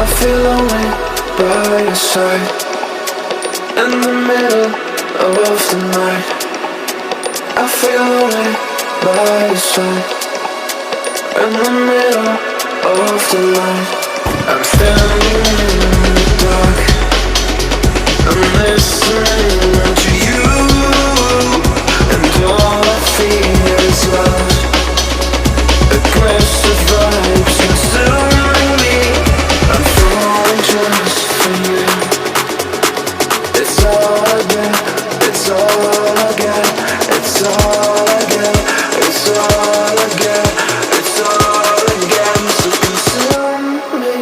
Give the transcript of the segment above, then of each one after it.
I feel lonely by your side. In the middle of the night, I feel lonely by your side. In the middle of the night, I'm standing in the dark. I'm listening to you, and all I feel is love. Aggressive vibes consuming me. I'm falling just for you. It's all I get, it's all I get, it's all I get, it's all I get, it's all I get. So consume me.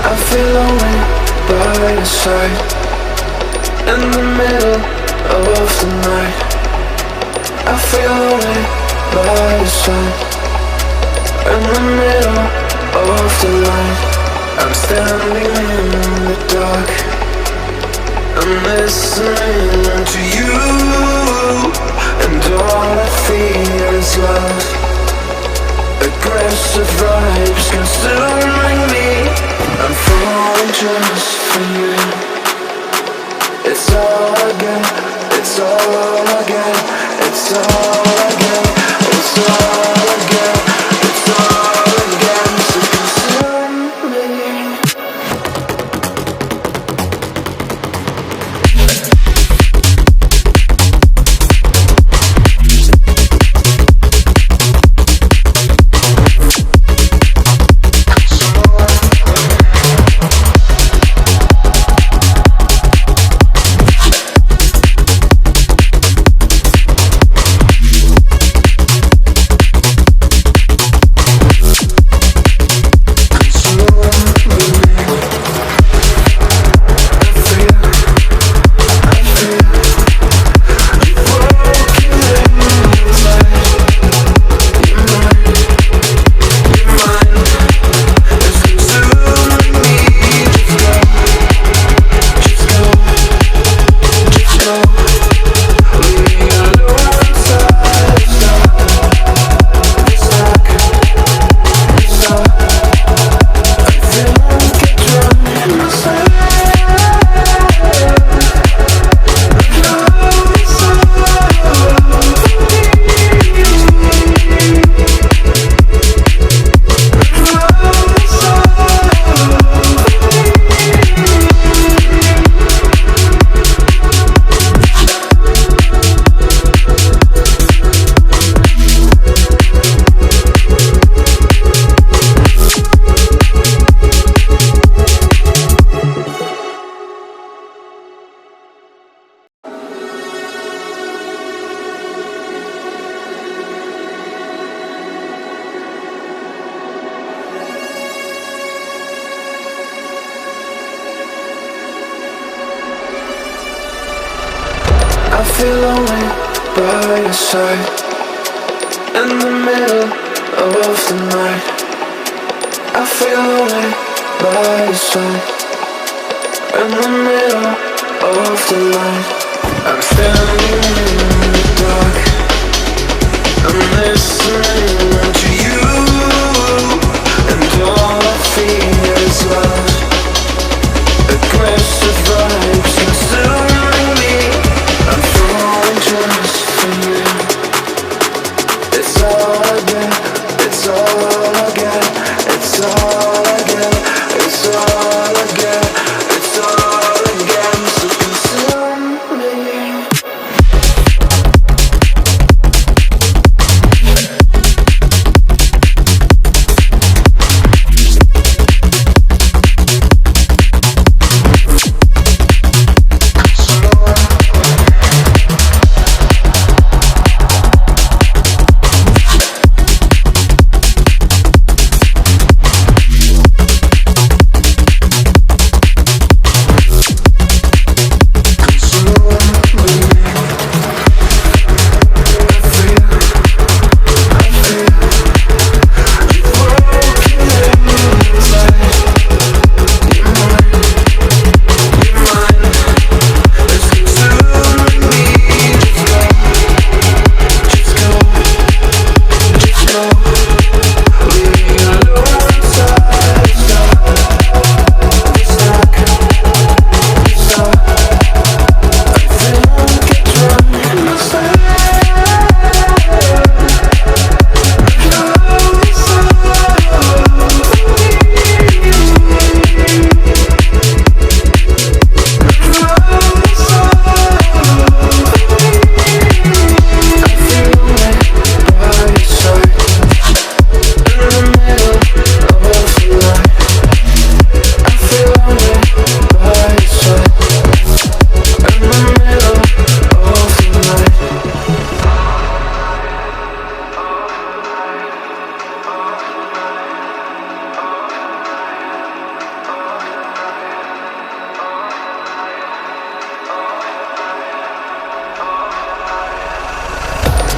I feel lonely by your side. In the middle of the night, I feel lonely by your side. In the middle of the night, I'm standing in the dark. I'm listening to you, and all I feel is love. Aggressive vibes consuming me. I'm falling just for you. It's all I get, it's all I get, it's all I get, it's all I get, it's all I get. So consume me. by your side. In the middle of the night, I feel lonely by your side. In the middle of the light, I'm standing in the dark. I'm listening to you, and all I feel is love. Aggressive vibes consuming me. I'm falling just for you. It's all I get, it's all I get, it's all I get, it's all I get, it's all I get. So consume me.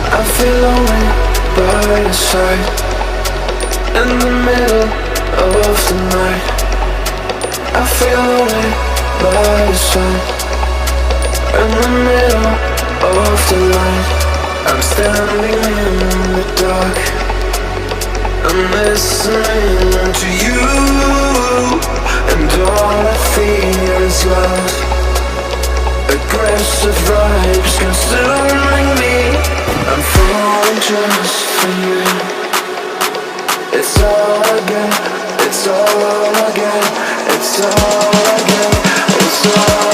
I feel lonely by your side. In the middle of the night, I feel lonely by your side. In the middle of the light, I'm standing in the dark. I'm listening to you, and all I feel is love. Aggressive vibes consuming me. I'm falling just for you. It's all I get, it's all I get, it's all I get, it's all